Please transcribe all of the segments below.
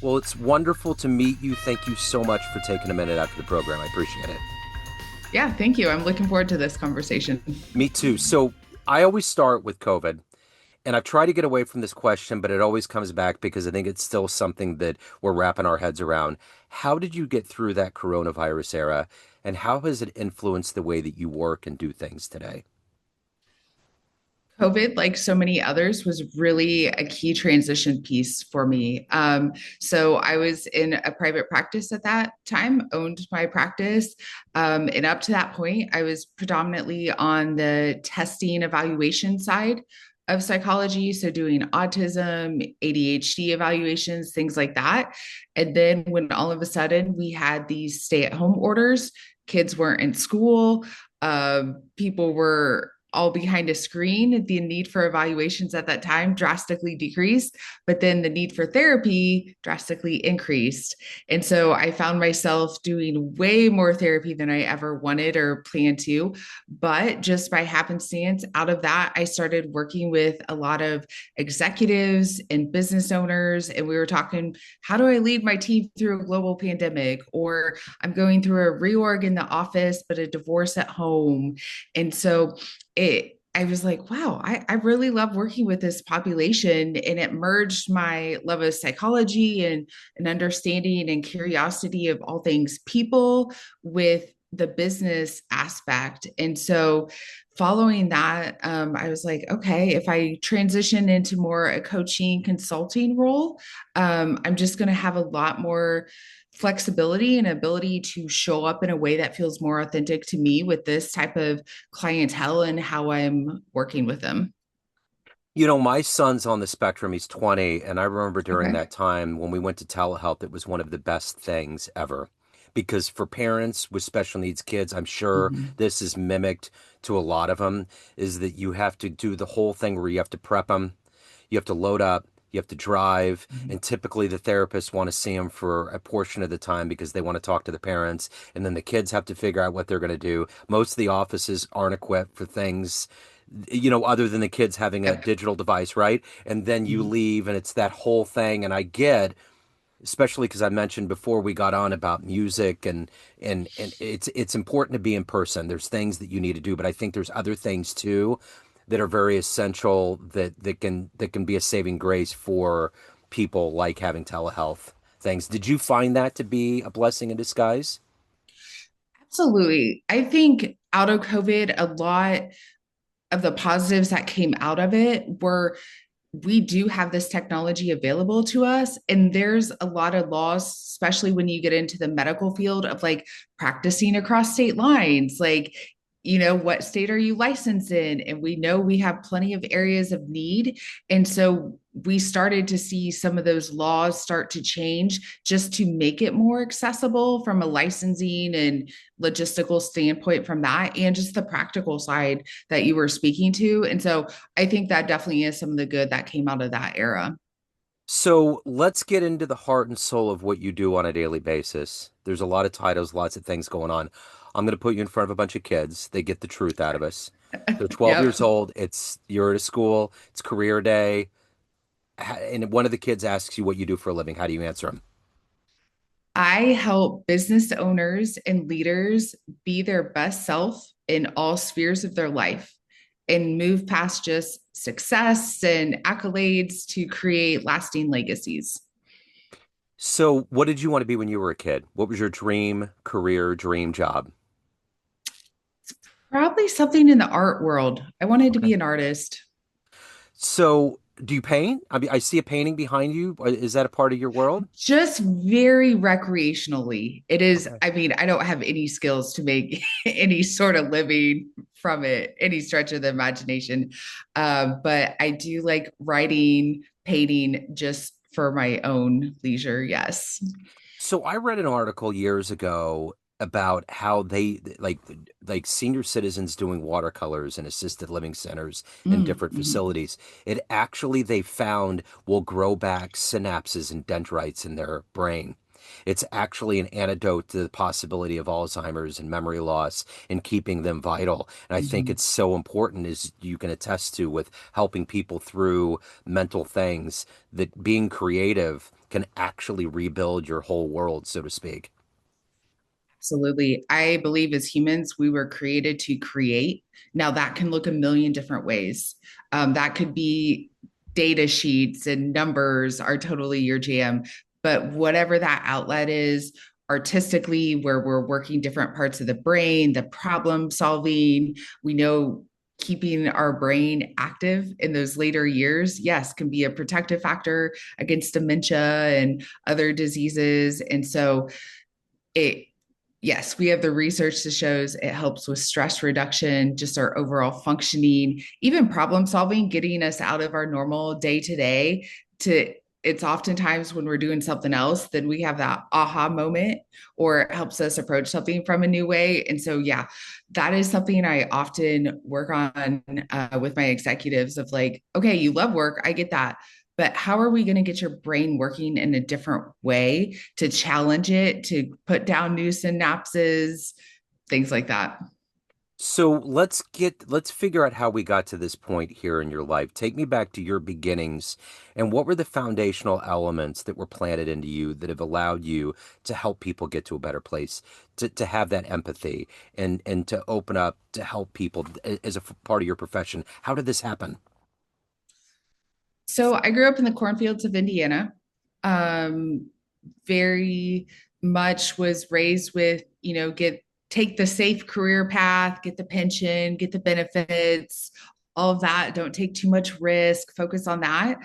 Well, it's wonderful to meet you. Thank you so much for taking a minute after the program. I appreciate it. Yeah, thank you. I'm looking forward to this conversation. Me too. So I always start with COVID, and I've tried to get away from this question, but it always comes back because I think it's still something that we're wrapping our heads around. How did you get through that coronavirus era, and how has it influenced the way that you work and do things today? COVID, like so many others, was really a key transition piece for me. So I was in a private practice at that time, owned my practice. And up to that point, I was predominantly on the testing evaluation side of psychology. So doing autism, ADHD evaluations, things like that. And then when all of a sudden we had these stay at home orders, kids weren't in school, people were all behind a screen, the need for evaluations at that time drastically decreased, but then the need for therapy drastically increased. And so I found myself doing way more therapy than I ever wanted or planned to. But just by happenstance, out of that, I started working with a lot of executives and business owners. And we were talking, how do I lead my team through a global pandemic? Or I'm going through a reorg in the office, but a divorce at home. And so I was like, wow, I really love working with this population. And it merged my love of psychology and an understanding and curiosity of all things people with the business aspect. And so following that, I was like, okay, if I transition into more a coaching consulting role, I'm just going to have a lot more flexibility and ability to show up in a way that feels more authentic to me with this type of clientele and how I'm working with them. You know, my son's on the spectrum. He's 20, and I remember during Okay. that time when we went to telehealth, it was one of the best things ever. Because for parents with special needs kids, I'm sure Mm-hmm. this is mimicked to a lot of them, is that you have to do the whole thing where you have to prep them, you have to load up, you have to drive, and typically the therapists want to see them for a portion of the time because they want to talk to the parents, and then the kids have to figure out what they're going to do. Most of the offices aren't equipped for things, other than the kids having a Yep. digital device, right? And then you Mm-hmm. leave, and it's that whole thing. And I get, especially because I mentioned before we got on about music and it's important to be in person. There's things that you need to do, but I think there's other things too that are very essential that can be a saving grace for people like having telehealth things. Did you find that to be a blessing in disguise? Absolutely. I think out of COVID, a lot of the positives that came out of it were we do have this technology available to us. And there's a lot of laws, especially when you get into the medical field of like practicing across state lines. Like, what state are you licensed in? And we know we have plenty of areas of need. And so we started to see some of those laws start to change just to make it more accessible from a licensing and logistical standpoint from that, and just the practical side that you were speaking to. And so I think that definitely is some of the good that came out of that era. So let's get into the heart and soul of what you do on a daily basis. There's a lot of titles, lots of things going on. I'm going to put you in front of a bunch of kids. They get the truth out of us. They're 12 Yep. years old. You're at a school. It's career day. And one of the kids asks you what you do for a living. How do you answer them? I help business owners and leaders be their best self in all spheres of their life and move past just success and accolades to create lasting legacies. So, what did you want to be when you were a kid? What was your dream career, dream job? Probably something in the art world. I wanted to Okay. be an artist. So, do you paint? I mean, I see a painting behind you. Is that a part of your world? Just very recreationally. It is, Okay. I mean, I don't have any skills to make any sort of living from it, any stretch of the imagination. But I do like writing, painting just for my own leisure. Yes. So I read an article years ago about how they like senior citizens doing watercolors in assisted living centers and different Mm-hmm. facilities. It actually they found will grow back synapses and dendrites in their brain. It's actually an antidote to the possibility of Alzheimer's and memory loss and keeping them vital. And I think Mm-hmm. it's so important, as you can attest to, with helping people through mental things, that being creative can actually rebuild your whole world, so to speak. Absolutely. I believe as humans, we were created to create. Now, that can look a million different ways. That could be data sheets and numbers are totally your jam. But whatever that outlet is, artistically, where we're working different parts of the brain, the problem solving, we know keeping our brain active in those later years, yes, can be a protective factor against dementia and other diseases. And so, it yes, we have the research that shows it helps with stress reduction, just our overall functioning, even problem solving, getting us out of our normal day to day to it's oftentimes when we're doing something else, then we have that aha moment or it helps us approach something from a new way. And so, yeah, that is something I often work on with my executives of like, okay, you love work. I get that, but how are we going to get your brain working in a different way to challenge it, to put down new synapses, things like that? So let's figure out how we got to this point here in your life. Take me back to your beginnings and what were the foundational elements that were planted into you that have allowed you to help people get to a better place, to have that empathy and to open up to help people as a part of your profession. How did this happen? So I grew up in the cornfields of Indiana. Um, very much was raised with, get take the safe career path, get the pension, get the benefits, all of that. Don't take too much risk, focus on that.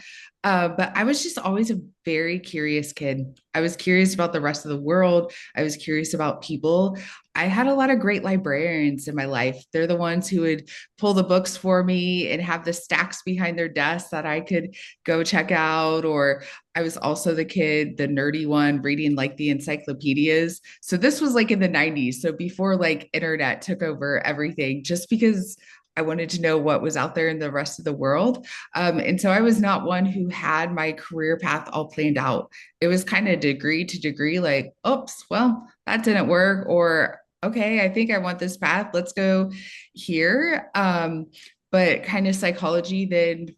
But I was just always a very curious kid. I was curious about the rest of the world. I was curious about people. I had a lot of great librarians in my life. They're the ones who would pull the books for me and have the stacks behind their desks that I could go check out. Or I was also the kid, the nerdy one, reading like the encyclopedias. So this was like in the 90s. So before like internet took over everything, just because I wanted to know what was out there in the rest of the world. And so I was not one who had my career path all planned out. It was kind of degree to degree, like, oops, well, that didn't work. Or, okay, I think I want this path. Let's go here. But kind of psychology then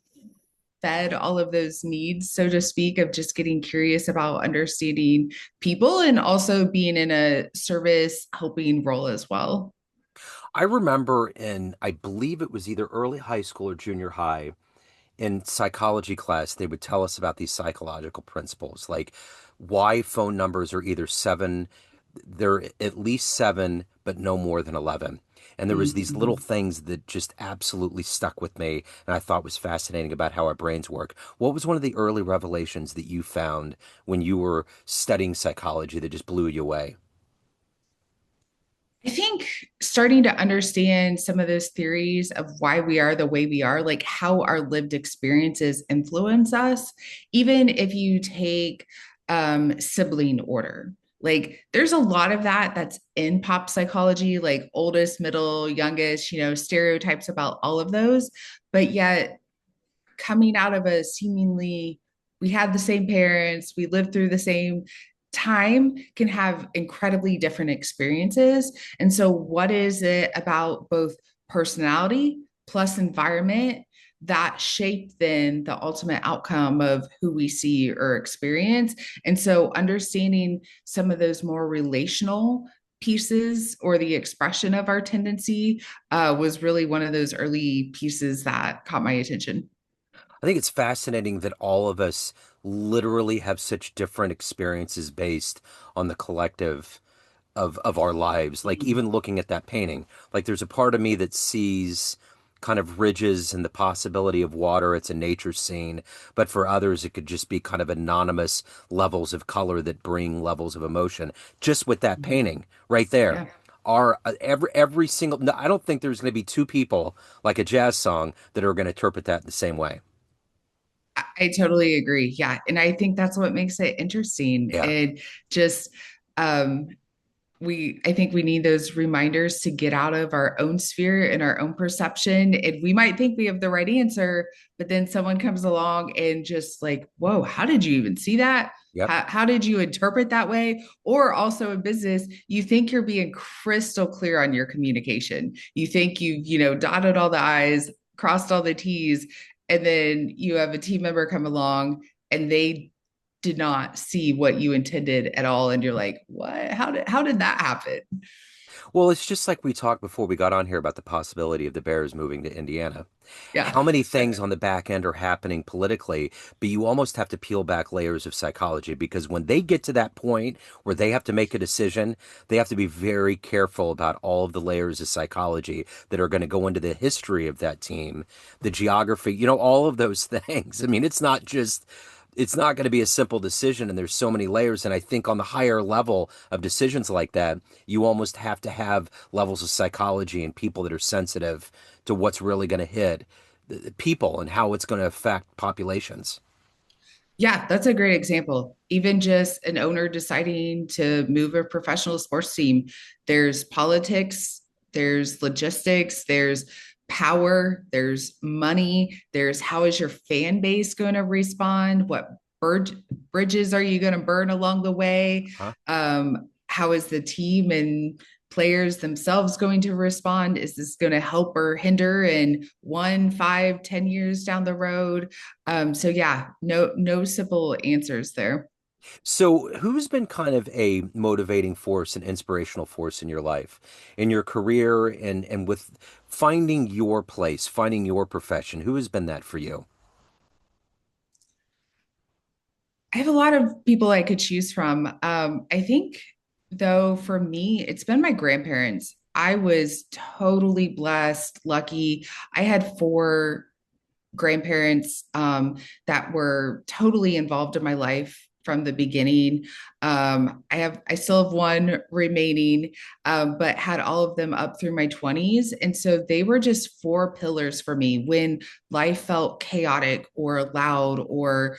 fed all of those needs, so to speak, of just getting curious about understanding people and also being in a service helping role as well. I remember I believe it was either early high school or junior high, in psychology class, they would tell us about these psychological principles, like why phone numbers are either seven, they're at least seven, but no more than 11. And there was these little Mm-hmm. things that just absolutely stuck with me and I thought was fascinating about how our brains work. What was one of the early revelations that you found when you were studying psychology that just blew you away? I think starting to understand some of those theories of why we are the way we are, like how our lived experiences influence us, even if you take sibling order. Like there's a lot of that that's in pop psychology, like oldest, middle, youngest, stereotypes about all of those. But yet coming out of a seemingly we had the same parents, we lived through the same time can have incredibly different experiences. And so, what is it about both personality plus environment that shape then the ultimate outcome of who we see or experience? And so, understanding some of those more relational pieces or the expression of our tendency was really one of those early pieces that caught my attention. I think it's fascinating that all of us literally have such different experiences based on the collective of our lives. Like even looking at that painting, like there's a part of me that sees kind of ridges and the possibility of water. It's a nature scene, but for others, it could just be kind of anonymous levels of color that bring levels of emotion. Just with that painting right there. Yeah. Are every single no, I don't think there's going to be two people like a jazz song that are going to interpret that the same way. I totally agree. Yeah. And I think that's what makes it interesting. Yeah. And just, um, I think we need those reminders to get out of our own sphere and our own perception. And we might think we have the right answer, but then someone comes along and just like, whoa, how did you even see that? Yep. How did you interpret that way? Or also in business, you think you're being crystal clear on your communication. You think dotted all the I's, crossed all the T's, and then you have a team member come along and they did not see what you intended at all. And you're like, what? How did that happen? Well, it's just like we talked before we got on here about the possibility of the Bears moving to Indiana. Yeah. How many things on the back end are happening politically, but you almost have to peel back layers of psychology because when they get to that point where they have to make a decision, they have to be very careful about all of the layers of psychology that are going to go into the history of that team, the geography, all of those things. I mean, it's not going to be a simple decision and there's so many layers and I think on the higher level of decisions like that you almost have to have levels of psychology and people that are sensitive to what's really going to hit the people and how it's going to affect populations. Yeah, that's a great example. Even just an owner deciding to move a professional sports team, there's politics, there's logistics, there's power, there's money, there's how is your fan base going to respond? What bridges are you going to burn along the way? Huh? How is the team and players themselves going to respond? Is this going to help or hinder in 1, 5, 10 years down the road? So yeah, no simple answers there. So, who's been kind of a motivating force and inspirational force in your life, in your career, and with finding your place, finding your profession? Who has been that for you? I have a lot of people I could choose from. I think though for me, it's been my grandparents. I was totally blessed, lucky. I had four grandparents that were totally involved in my life from the beginning. I still have one remaining, but had all of them up through my 20s. And so they were just four pillars for me when life felt chaotic or loud or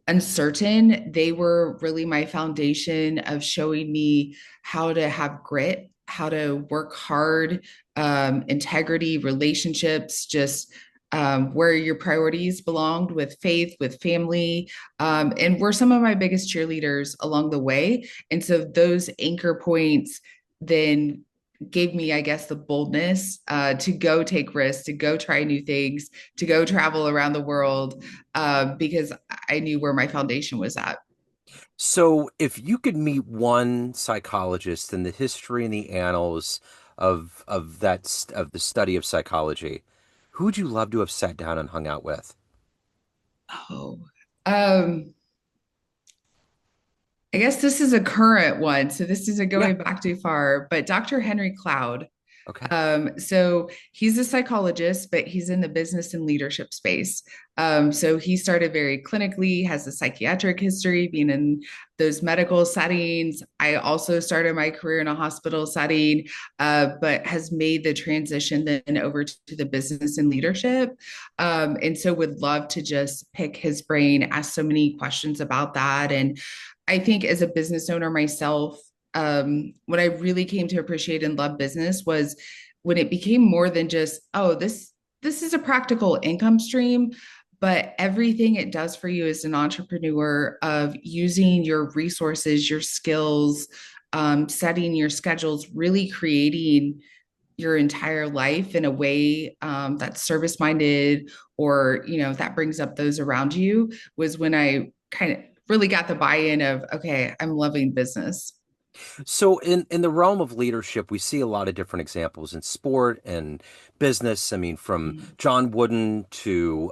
uncertain. They were really my foundation of showing me how to have grit, how to work hard, integrity, relationships, just where your priorities belonged with faith, with family, and were some of my biggest cheerleaders along the way. And so those anchor points then gave me, I guess, the boldness to go take risks, to go try new things, to go travel around the world because I knew where my foundation was at. So, if you could meet one psychologist in the history and the annals of the study of psychology, who would you love to have sat down and hung out with? Oh, um, I guess this is a current one. So this isn't Yeah. going back too far, but Dr. Henry Cloud. Okay. So he's a psychologist, but he's in the business and leadership space. So he started very clinically, has a psychiatric history, being in those medical settings. I also started my career in a hospital setting, but has made the transition then over to the business and leadership. And so would love to just pick his brain, ask so many questions about that. And I think as a business owner myself, what I really came to appreciate and love business was when it became more than just, oh, this is a practical income stream, but everything it does for you as an entrepreneur of using your resources, your skills, setting your schedules, really creating your entire life in a way that's service minded or that brings up those around you was when I kind of really got the buy-in of okay, I'm loving business. So in the realm of leadership, we see a lot of different examples in sport and business. I mean, from John Wooden to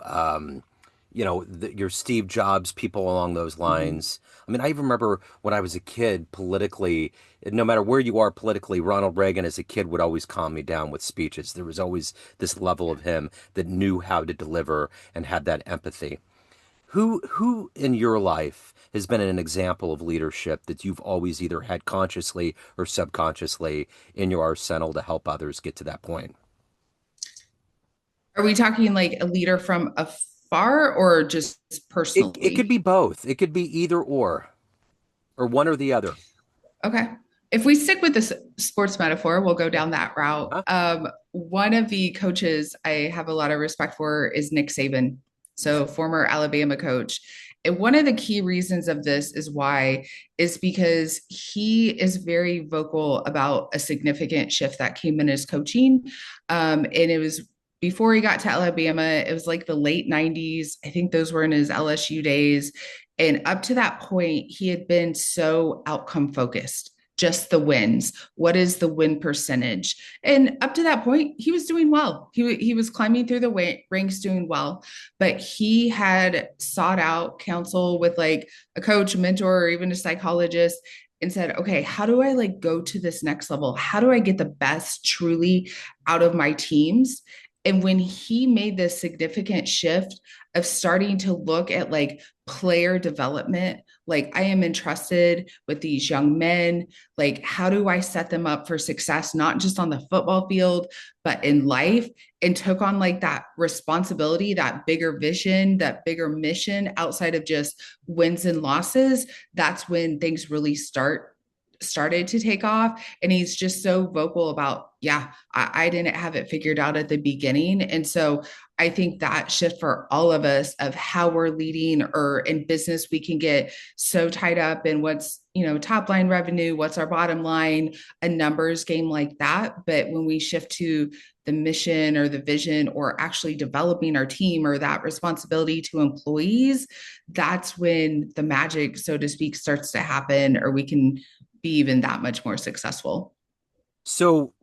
your Steve Jobs, people along those Mm-hmm. lines. I mean, I even remember when I was a kid, politically, no matter where you are politically, Ronald Reagan as a kid would always calm me down with speeches. There was always this level of him that knew how to deliver and had that empathy. Who in your life has been an example of leadership that you've always either had consciously or subconsciously in your arsenal to help others get to that point? Are we talking like a leader from afar or just It could personally? be both. It could be either or one or the other. Okay. If we stick with this sports metaphor, we'll go Yeah. down that route. Huh? One of the coaches I have a lot of respect for is Nick Saban, so former Alabama coach. And one of the key reasons of this is why is because he is very vocal about a significant shift that came in his coaching. And it was before he got to Alabama, it was like the late 90s. I think those were in his LSU days. And up to that point, he had been so outcome focused, just the wins. What is the win percentage? And up to that point, he was doing well. He was climbing through the ranks, doing well. But he had sought out counsel with like a coach, a mentor, or even a psychologist, and said, okay, how do I like go to this next level? How do I get the best truly out of my teams? And when he made this significant shift of starting to look at like player development, like I am entrusted with these young men, like how do I set them up for success, not just on the football field, but in life, and took on like that responsibility, that bigger vision, that bigger mission outside of just wins and losses. That's when things really started to take off. And he's just so vocal about, yeah, I didn't have it figured out at the beginning. And so I think that shift for all of us of how we're leading or in business, we can get so tied up in what's, top line revenue, what's our bottom line, a numbers game like that. But when we shift to the mission or the vision or actually developing our team or that responsibility to employees, that's when the magic, so to speak, starts to happen, or we can be even that much more successful. So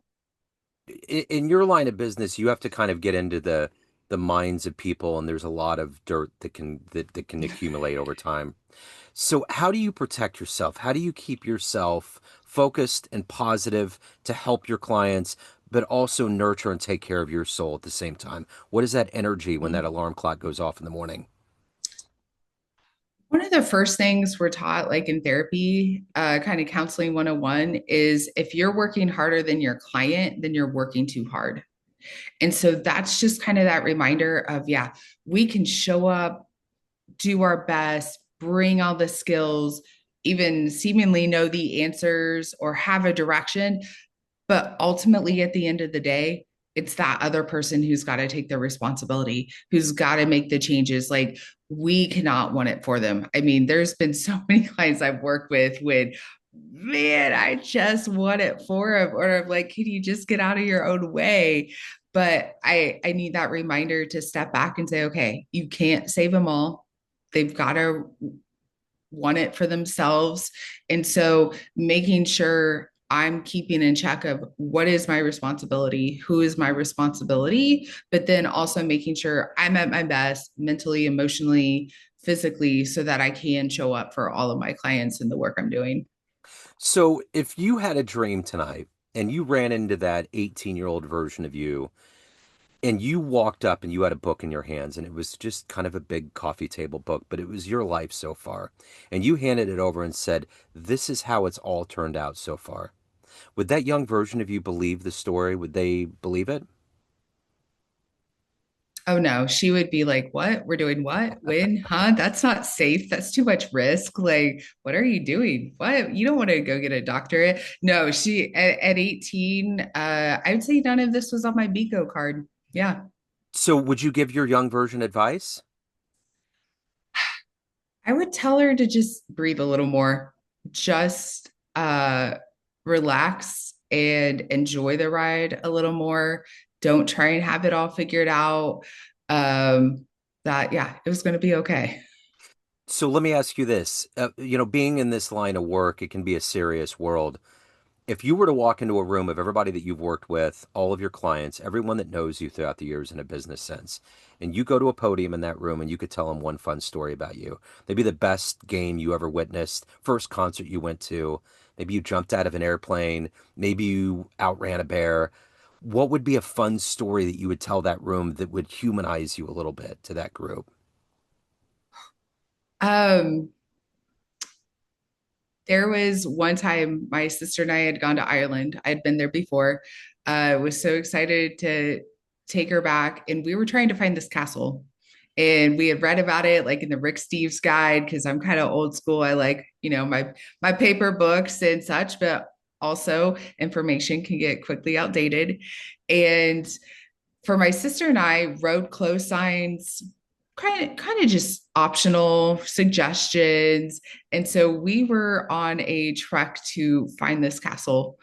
in your line of business, you have to kind of get into the minds of people, and there's a lot of dirt that can accumulate over time. So how do you protect yourself? How do you keep yourself focused and positive to help your clients, but also nurture and take care of your soul at the same time? What is that energy when that alarm clock goes off in the morning? One of the first things we're taught, like in therapy, kind of counseling 101, is if you're working harder than your client, then you're working too hard. And so that's just kind of that reminder of, yeah, we can show up, do our best, bring all the skills, even seemingly know the answers or have a direction. But ultimately, at the end of the day, it's that other person who's got to take the responsibility, who's got to make the changes. Like, we cannot want it for them. I mean, there's been so many clients I've worked with when, man, I just want it for them, or I'm like, can you just get out of your own way? But I need that reminder to step back and say, okay, you can't save them all. They've got to want it for themselves. And so making sure I'm keeping in check of what is my responsibility, who is my responsibility, but then also making sure I'm at my best mentally, emotionally, physically, so that I can show up for all of my clients and the work I'm doing. So if you had a dream tonight and you ran into that 18-year-old version of you, and you walked up and you had a book in your hands, and it was just kind of a big coffee table book, but it was your life so far, and you handed it over and said, "This is how it's all turned out so far." Would that young version of you believe the story? Would they believe it? Oh no, she would be like, what? We're doing what? When? Huh? That's not safe. That's too much risk. Like, what are you doing? What? You don't want to go get a doctorate. No, she at 18, I would say none of this was on my Bico card. Yeah. So would you give your young version advice? I would tell her to just breathe a little more, just relax and enjoy the ride a little more. Don't try and have it all figured out. Um, that, yeah, it was going to be okay. So let me ask you this. Being in this line of work, it can be a serious world. If you were to walk into a room of everybody that you've worked with, all of your clients, everyone that knows you throughout the years in a business sense, and you go to a podium in that room and you could tell them one fun story about you, maybe the best game you ever witnessed, first concert you went to, maybe you jumped out of an airplane, maybe you outran a bear. What would be a fun story that you would tell that room that would humanize you a little bit to that group? Um, there was one time my sister and I had gone to Ireland. I'd been there before. I was so excited to take her back, and we were trying to find this castle. And we had read about it like in the Rick Steves guide because I'm kind of old school. I like, my paper books and such, but also information can get quickly outdated. And for my sister and I, road close signs, kind of just optional suggestions. And so we were on a trek to find this castle.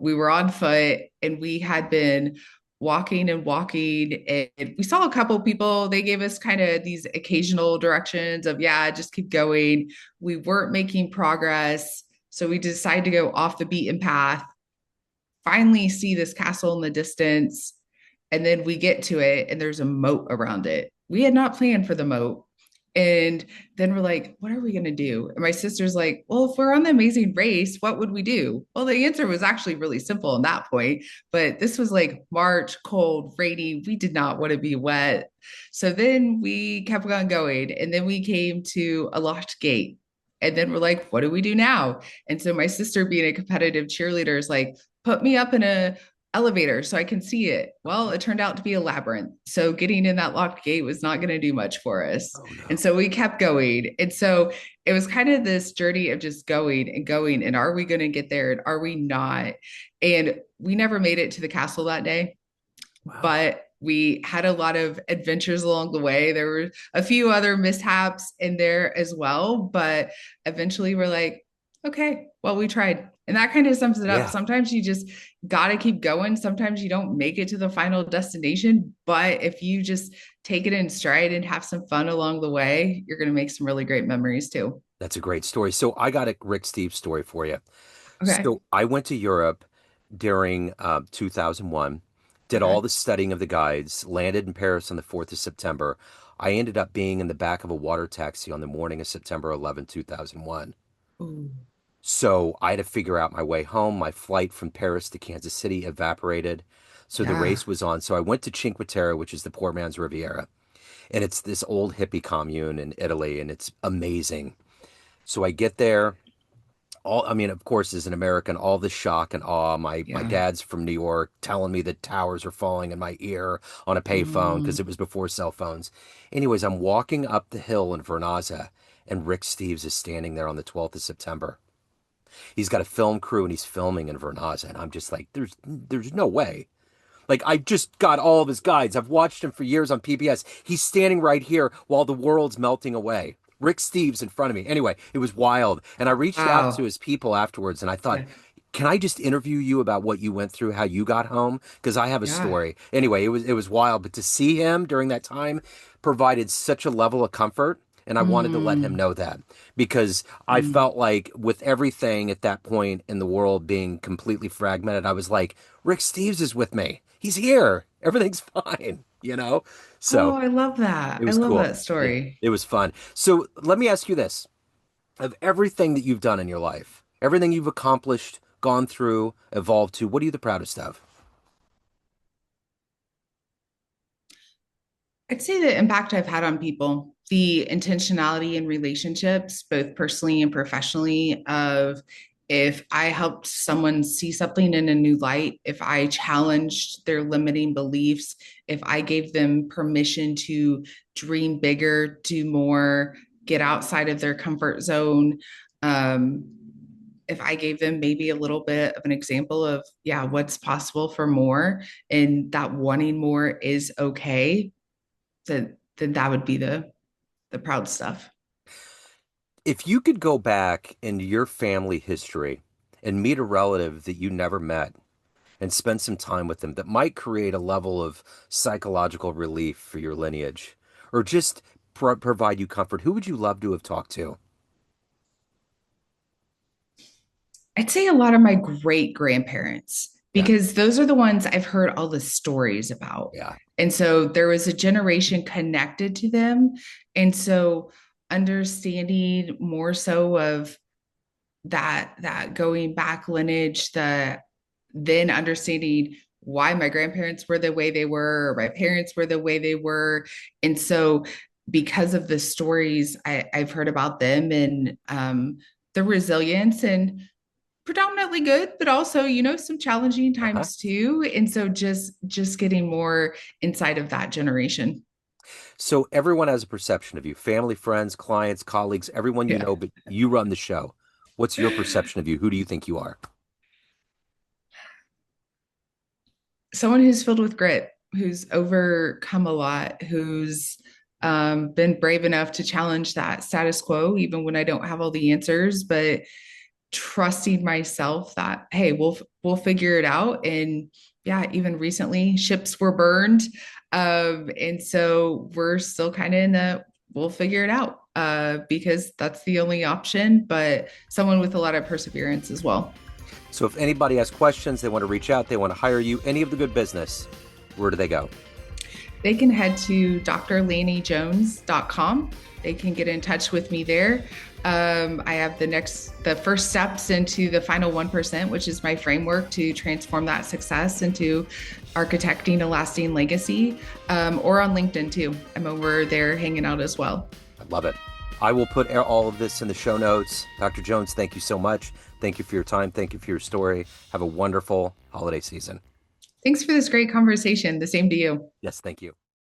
We were on foot and we had been walking and walking, and we saw a couple people. They gave us kind of these occasional directions of, yeah, just keep going. We weren't making progress, so we decided to go off the beaten path, finally see this castle in the distance. And then we get to it and there's a moat around it. We had not planned for the moat. And then we're like, what are we going to do? And my sister's like, well, if we're on the Amazing Race, what would we do? Well, the answer was actually really simple in that point. But this was like March, cold, rainy. We did not want to be wet. So then we kept on going. And then we came to a locked gate. And then we're like, what do we do now? And so my sister, being a competitive cheerleader, is like, put me up in a elevator so I can see it. Well, it turned out to be a labyrinth. So getting in that locked gate was not going to do much for us. Oh And no. so we kept going. And so it was kind of this journey of just going and going. And are we going to get there? And are we not? And we never made it to the castle that day, Wow. but we had a lot of adventures along the way. There were a few other mishaps in there as well, but eventually we're like, okay, well, we tried. And that kind of sums it up. Yeah. Sometimes you just got to keep going. Sometimes you don't make it to the final destination, but if you just take it in stride and have some fun along the way, you're going to make some really great memories too. That's a great story. So I got a Rick Steves story for you. Okay. So I went to Europe during 2001, did all Okay. the studying of the guides, landed in Paris on the 4th of September. I ended up being in the back of a water taxi on the morning of September 11th, 2001. Ooh. So I had to figure out my way home. My flight from Paris to Kansas City evaporated. So the Yeah. race was on. So I went to Cinque Terre, which is the poor man's Riviera. And it's this old hippie commune in Italy, and it's amazing. So I get there. I mean, of course, as an American, all the shock and awe. My Yeah. dad's from New York, telling me that towers are falling in my ear on a payphone Mm. because it was before cell phones. Anyways, I'm walking up the hill in Vernazza, and Rick Steves is standing there on the 12th of September. He's got a film crew and he's filming in Vernazza, and I'm just like, there's no way. Like, I just got all of his guides. I've watched him for years on PBS. He's standing right here while the world's melting away. Rick Steves in front of me. Anyway, it was wild. And I reached out to Wow. his people afterwards and I thought, Yeah. can I just interview you about what you went through, how you got home? Because I have a Yeah. story. Anyway, it was wild. But to see him during that time provided such a level of comfort. And I wanted to let him Mm. know that because I Mm. felt like with everything at that point in the world being completely fragmented, I was like, Rick Steves is with me. He's here. Everything's fine, you know? Oh, So I love that. it I was love cool. that Yeah, story. it was fun. So let me ask you this. Of everything that you've done in your life, everything you've accomplished, gone through, evolved to, what are you the proudest of? I'd say the impact I've had on people, the intentionality in relationships, both personally and professionally, of if I helped someone see something in a new light, if I challenged their limiting beliefs, if I gave them permission to dream bigger, do more, get outside of their comfort zone, um, if I gave them maybe a little bit of an example of, yeah, what's possible for more, and that wanting more is okay, then that would be the proud stuff. If you could go back into your family history and meet a relative that you never met and spend some time with them that might create a level of psychological relief for your lineage or just provide you comfort, who would you love to have talked to? I'd say a lot of my great grandparents, Yeah, because those are the ones I've heard all the stories about. yeah. And so there was a generation connected to them. And so understanding more so of that going back lineage, the then understanding why my grandparents were the way they were, or my parents were the way they were. And so because of the stories I've heard about them, and the resilience, and predominantly good, but also, some challenging Uh-huh. times too. And so just getting more inside of that generation. So everyone has a perception of you, family, friends, clients, colleagues, everyone you Yeah. know, but you run the show. What's your perception of you? Who do you think you are? Someone who's filled with grit, who's overcome a lot, who's been brave enough to challenge that status quo, even when I don't have all the answers, but trusting myself that, hey, we'll figure it out. And Yeah, even recently, ships were burned. And so we're still kind of in the we'll figure it out because that's the only option, but someone with a lot of perseverance as well. So if anybody has questions, they want to reach out, they want to hire you, any of the good business, where do they go? They can head to drlanijones.com. They can get in touch with me there. I have the first steps into the final 1%, which is my framework to transform that success into architecting a lasting legacy, or on LinkedIn too. I'm over there hanging out as well. I love it. I will put all of this in the show notes. Dr. Jones, thank you so much. Thank you for your time. Thank you for your story. Have a wonderful holiday season. Thanks for this great conversation. The same to you. Yes, thank you.